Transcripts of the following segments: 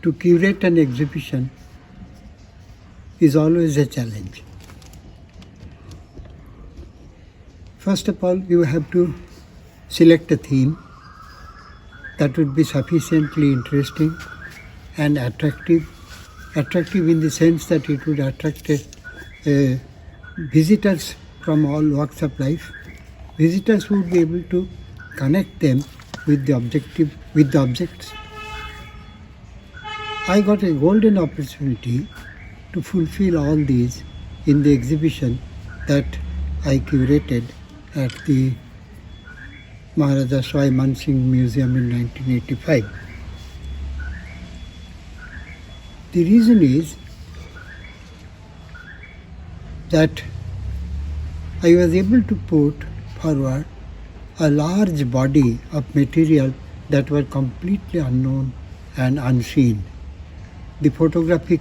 to curate an exhibition is always a challenge. First of all, you have to select a theme that would be sufficiently interesting and attractive. Attractive in the sense that it would attract visitors from all walks of life. Visitors would be able to connect them with the objects. I got a golden opportunity to fulfill all these in the exhibition that I curated at the Maharaja Sawai Ram Singh Museum in 1985. The reason is that I was able to put forward a large body of material that were completely unknown and unseen. The photographic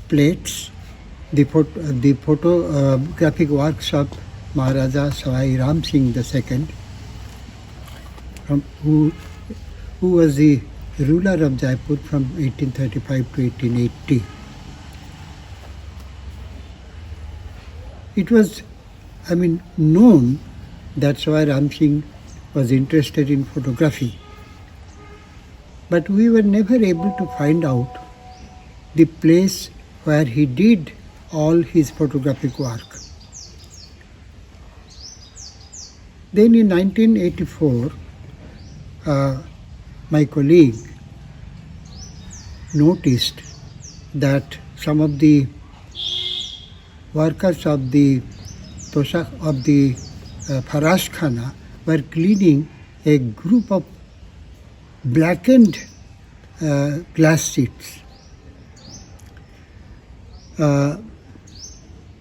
plates, the photographic works of Maharaja Sawai Ram Singh II, who was the ruler of Jaipur from 1835 to 1880. It was, known that Sawai Ram Singh was interested in photography. But we were never able to find out the place where he did all his photographic work. Then in 1984, my colleague noticed that some of the workers of the Farash Khana were cleaning a group of blackened glass sheets.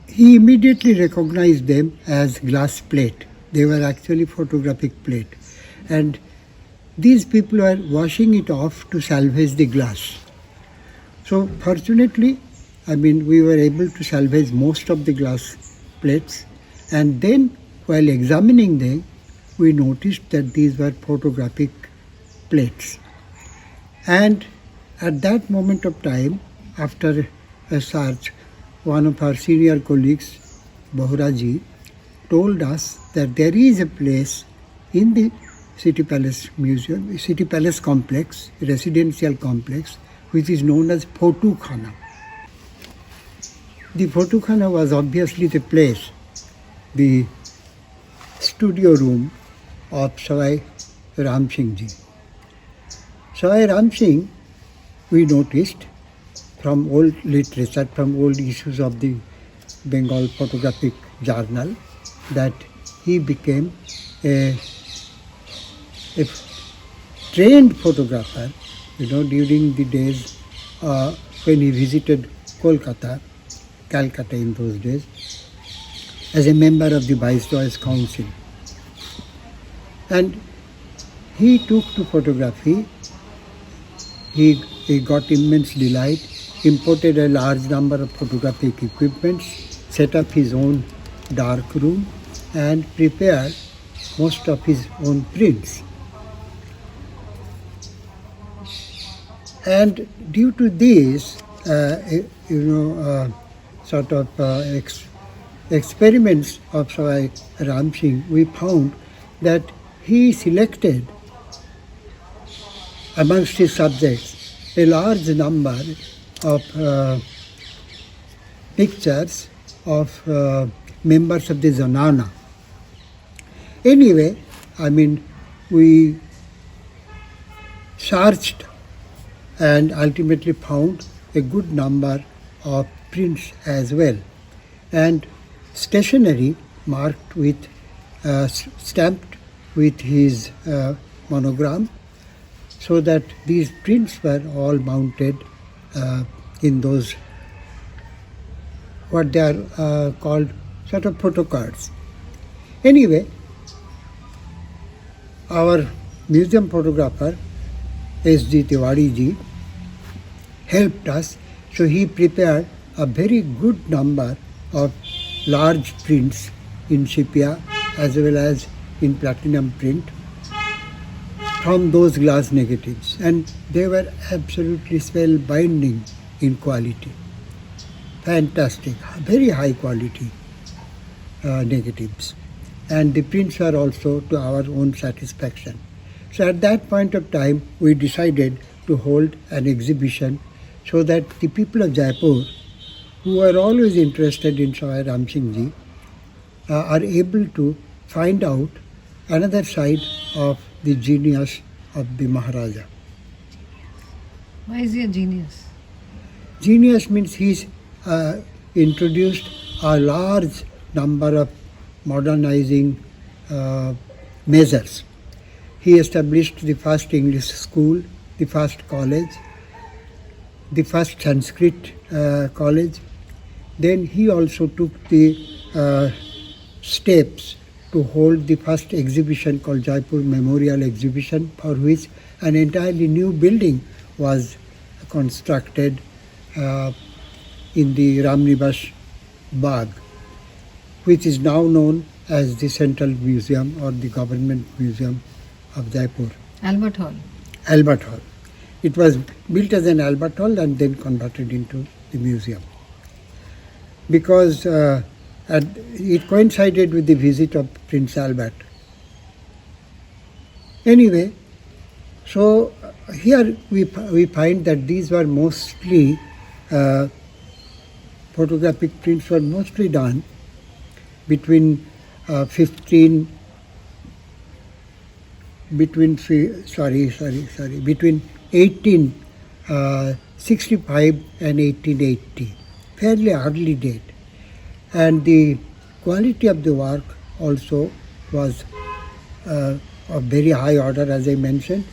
He immediately recognized them as glass plate. They were actually photographic plate. And these people were washing it off to salvage the glass. So fortunately, we were able to salvage most of the glass plates. And then while examining them, we noticed that these were photographic plates. And at that moment of time, after a search, one of our senior colleagues, Bohraji, told us that there is a place in the City Palace Museum, City Palace complex, residential complex, which is known as Photo Khana. The Photo Khana was obviously the place, the studio room of Sawai Ram Singh ji. Sawai Ram Singh, we noticed from old literature, from old issues of the Bengal Photographic Journal, that he became a trained photographer, during the days when he visited Calcutta in those days, as a member of the Viceroy's Council. And he took to photography. He got immense delight, imported a large number of photographic equipments, set up his own dark room, and prepared most of his own prints. And due to this, experiments of Sawai Ram Singh, we found that he selected amongst his subjects a large number of pictures of members of the Zenana. Anyway, we searched and ultimately found a good number of prints as well, and stationery marked with, stamped with his monogram, so that these prints were all mounted in those, what they are called, sort of photo cards. Anyway, our museum photographer, S.G. Tiwari ji, helped us. So he prepared a very good number of large prints in sepia as well as in platinum print. from those glass negatives, and they were absolutely spellbinding in quality. Fantastic, very high quality negatives. And the prints were also to our own satisfaction. So at that point of time, we decided to hold an exhibition so that the people of Jaipur, who are always interested in Sawai Ram Singh ji, are able to find out another side of the genius of the Maharaja. Why is he a genius? Genius means he's introduced a large number of modernizing measures. He established the first English school, the first college, the first Sanskrit college. Then he also took the steps to hold the first exhibition called Jaipur Memorial Exhibition, for which an entirely new building was constructed in the Ramnivas Bagh, which is now known as the Central Museum or the Government Museum of Jaipur. Albert Hall. Albert Hall. It was built as an Albert Hall and then converted into the museum. Because it coincided with the visit of Prince Albert. Anyway, so here we find that these were mostly, photographic prints were mostly done between between 1865 and 1880, fairly early date. And the quality of the work also was of very high order, as I mentioned.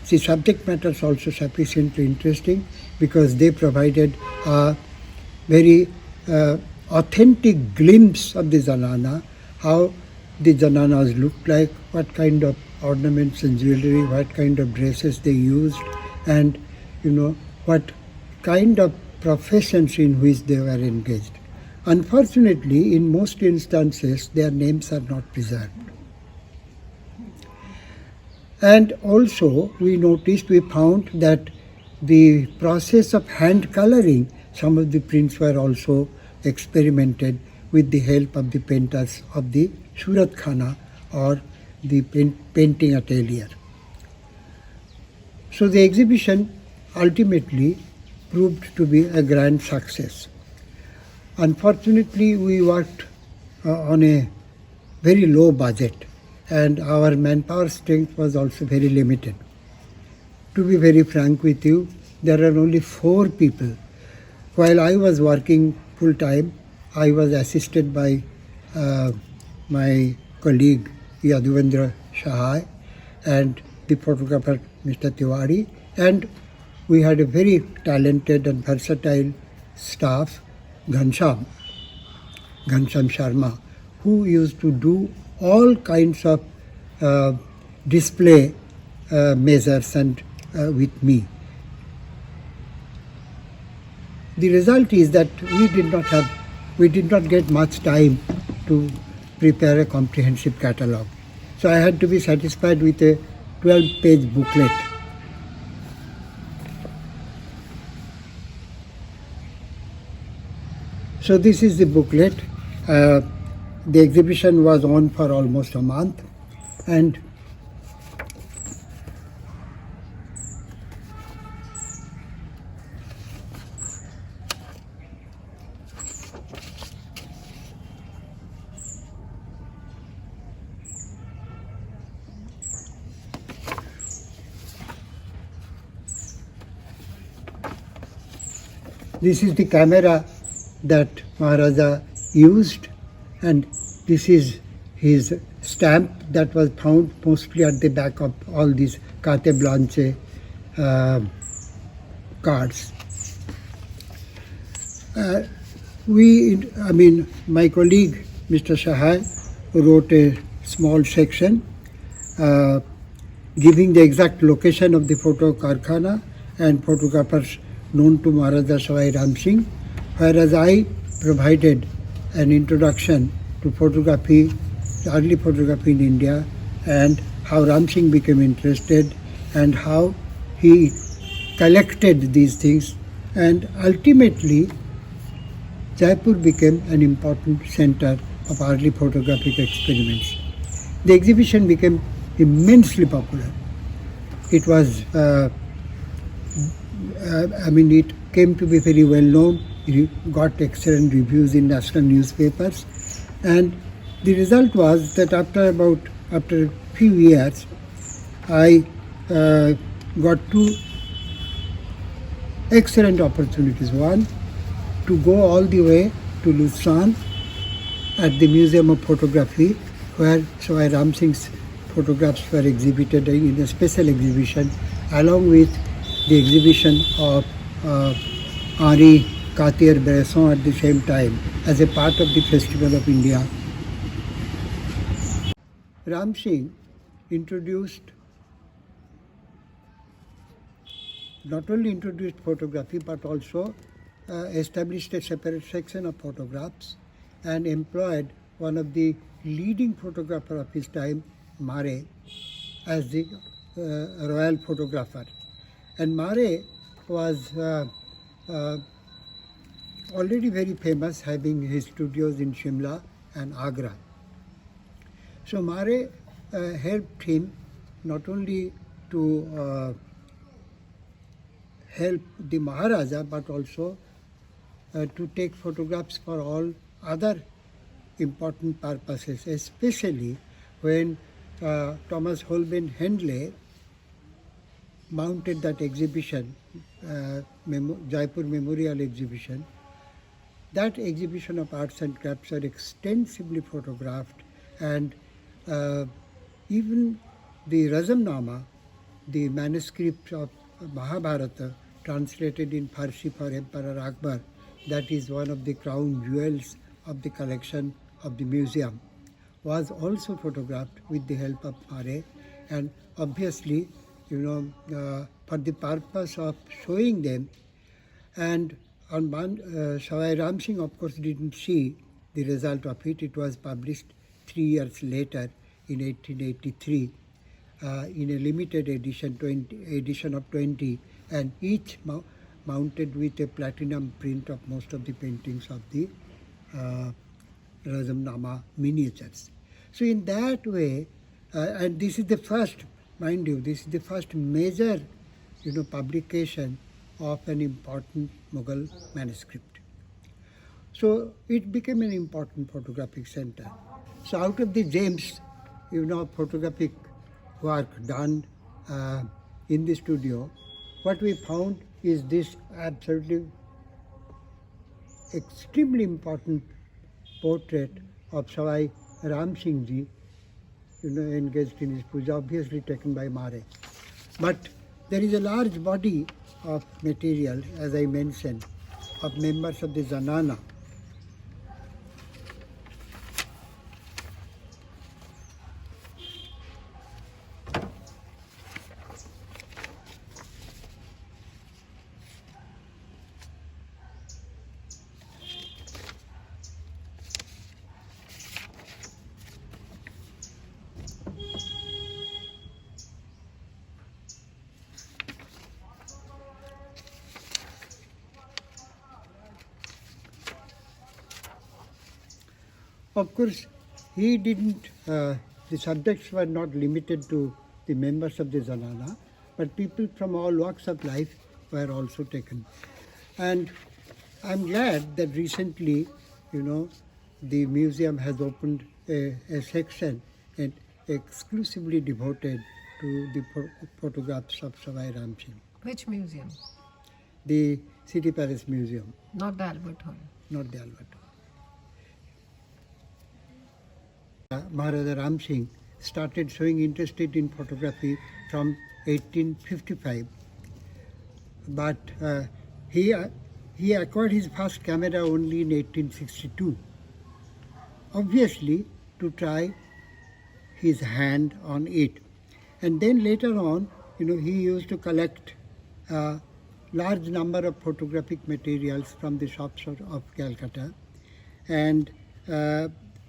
The subject matter is also sufficiently interesting because they provided a very authentic glimpse of the Zenana, how the Zenanas looked like, what kind of ornaments and jewelry, what kind of dresses they used, and what kind of professions in which they were engaged. Unfortunately, in most instances, their names are not preserved. And also, we found that the process of hand coloring, some of the prints were also experimented with the help of the painters of the Surat Khana or the painting atelier. So the exhibition ultimately proved to be a grand success. Unfortunately, we worked on a very low budget and our manpower strength was also very limited. To be very frank with you, there are only 4 people. While I was working full time, I was assisted by my colleague Yaduvendra Shahai and the photographer Mr. Tiwari, and we had a very talented and versatile staff, Ghansham Sharma, who used to do all kinds of display measures and with me. The result is that we did not get much time to prepare a comprehensive catalogue. So I had to be satisfied with a 12-page booklet. So this is the booklet. The exhibition was on for almost a month, and this is the camera that Maharaja used, and this is his stamp that was found mostly at the back of all these carte blanche cards. My colleague Mr. Shahai wrote a small section giving the exact location of the photo karkhana and photographers known to Maharaja Sawai Ram Singh, whereas I provided an introduction to photography, early photography in India, and how Ram Singh became interested and how he collected these things, and ultimately Jaipur became an important center of early photographic experiments. The exhibition became immensely popular. It was, it came to be very well known. It got excellent reviews in national newspapers, and the result was that after a few years, I got two excellent opportunities. One, to go all the way to Lucerne at the Museum of Photography, where Sawai Ram Singh's photographs were exhibited in a special exhibition, along with the exhibition of Henri Cartier-Bresson at the same time, as a part of the Festival of India. Ram Singh not only introduced photography, but also established a separate section of photographs and employed one of the leading photographers of his time, Mare, as the royal photographer. And Mare was already very famous, having his studios in Shimla and Agra. So Mare helped him not only to help the Maharaja, but also to take photographs for all other important purposes, especially when Thomas Holbein Hendley mounted that exhibition, Jaipur Memorial Exhibition. That exhibition of arts and crafts are extensively photographed, and even the Razamnama, the manuscript of Mahabharata, translated in Farsi for Emperor Akbar, that is one of the crown jewels of the collection of the museum, was also photographed with the help of Mare. And obviously, for the purpose of showing them. And Sawai Ram Singh, of course, didn't see the result of it. It was published 3 years later in 1883 in a limited edition of 20, and each mounted with a platinum print of most of the paintings of the Razamnama miniatures. So in that way, and this is the first, mind you, this is the first major, publication of an important Mughal manuscript. So it became an important photographic center. So out of the gems, photographic work done in the studio, what we found is this absolutely extremely important portrait of Sawai Ram Singh ji, engaged in his puja, obviously taken by Mare. But there is a large body of material, as I mentioned, of members of the Zenana. Of course, he didn't, the subjects were not limited to the members of the Zenana, but people from all walks of life were also taken. And I'm glad that recently, the museum has opened a section and exclusively devoted to the photographs of Sawai Ram Singh. Which museum? The City Palace Museum. Not the Albert Hall. Not the Albert Hall. Maharaja Ram Singh started showing interest in photography from 1855, but he acquired his first camera only in 1862, obviously to try his hand on it. And then later on, he used to collect a large number of photographic materials from the shops of Calcutta, and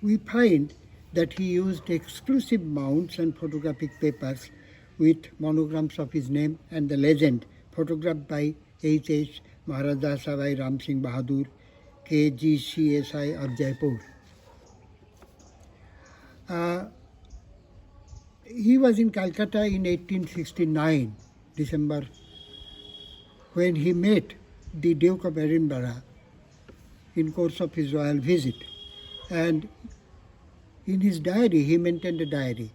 we find that he used exclusive mounts and photographic papers with monograms of his name and the legend, photographed by H.H. Maharaja Sawai Ram Singh Bahadur, KGCSI of Jaipur. He was in Calcutta in 1869, December, when he met the Duke of Edinburgh in course of his royal visit. And in his diary, he maintained a diary.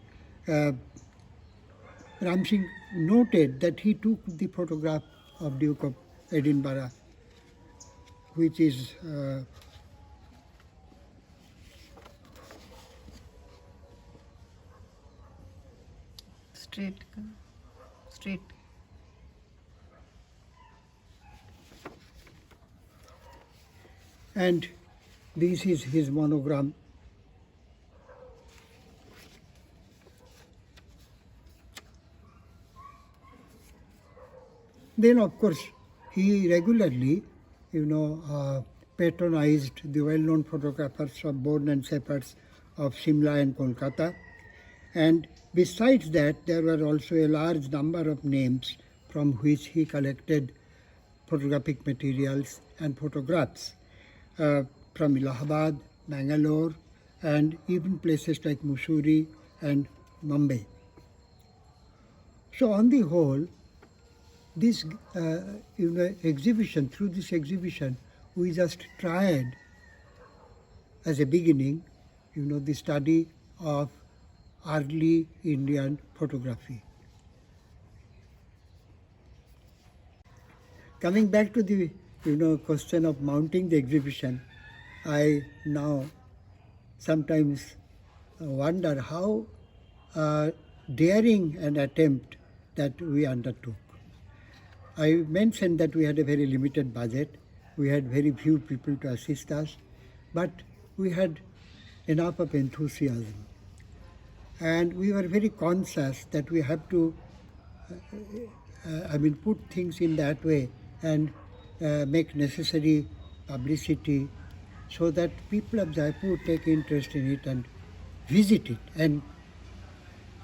Ram Singh noted that he took the photograph of Duke of Edinburgh, which is Straight. and this is his monogram. Then, of course, he regularly, patronized the well-known photographers of Bourne and Shepherds of Shimla and Kolkata. And besides that, there were also a large number of names from which he collected photographic materials and photographs from Allahabad, Bangalore, and even places like Mussoorie and Mumbai. So on the whole, this exhibition, through this exhibition, we just tried as a beginning, the study of early Indian photography. Coming back to the question of mounting the exhibition, I now sometimes wonder how daring an attempt that we undertook. I mentioned that we had a very limited budget, we had very few people to assist us, but we had enough of enthusiasm. And we were very conscious that we have to put things in that way and make necessary publicity so that people of Jaipur take interest in it and visit it and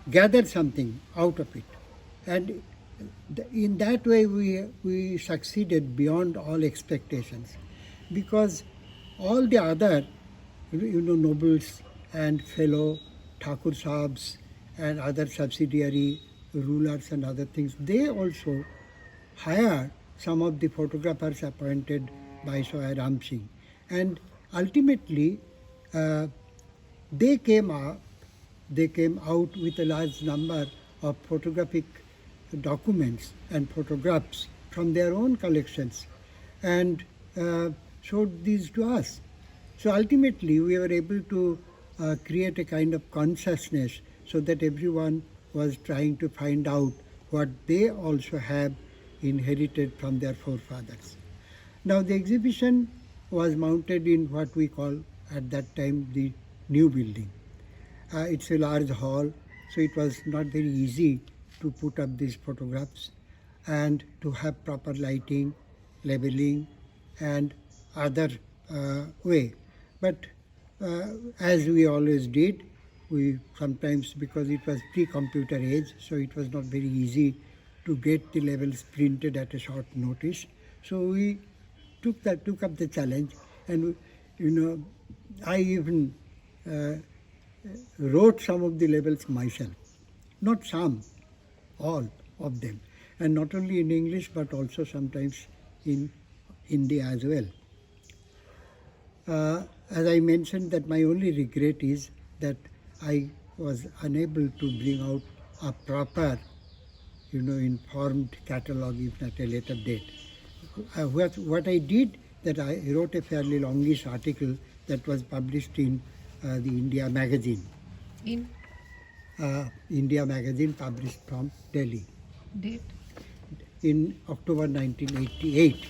gather something out of it. And in that way we succeeded beyond all expectations, because all the other nobles and fellow Thakur Sahibs and other subsidiary rulers and other things, they also hired some of the photographers appointed by Sawai Ram Singh. And ultimately, they came out with a large number of photographic documents and photographs from their own collections and showed these to us. So ultimately, we were able to create a kind of consciousness so that everyone was trying to find out what they also have inherited from their forefathers. Now, the exhibition was mounted in what we call at that time the new building. It's a large hall, so it was not very easy to put up these photographs and to have proper lighting, labeling, and other way. But as we always did, we sometimes, because it was pre-computer age, so it was not very easy to get the labels printed at a short notice. So we took up the challenge, and I even wrote some of the labels myself. Not some, all of them, and not only in English but also sometimes in Hindi as well. As I mentioned, that my only regret is that I was unable to bring out a proper, informed catalogue even at a later date. What I did, that I wrote a fairly longish article that was published in the India magazine. In? India magazine, published from Delhi. Date? In October 1988.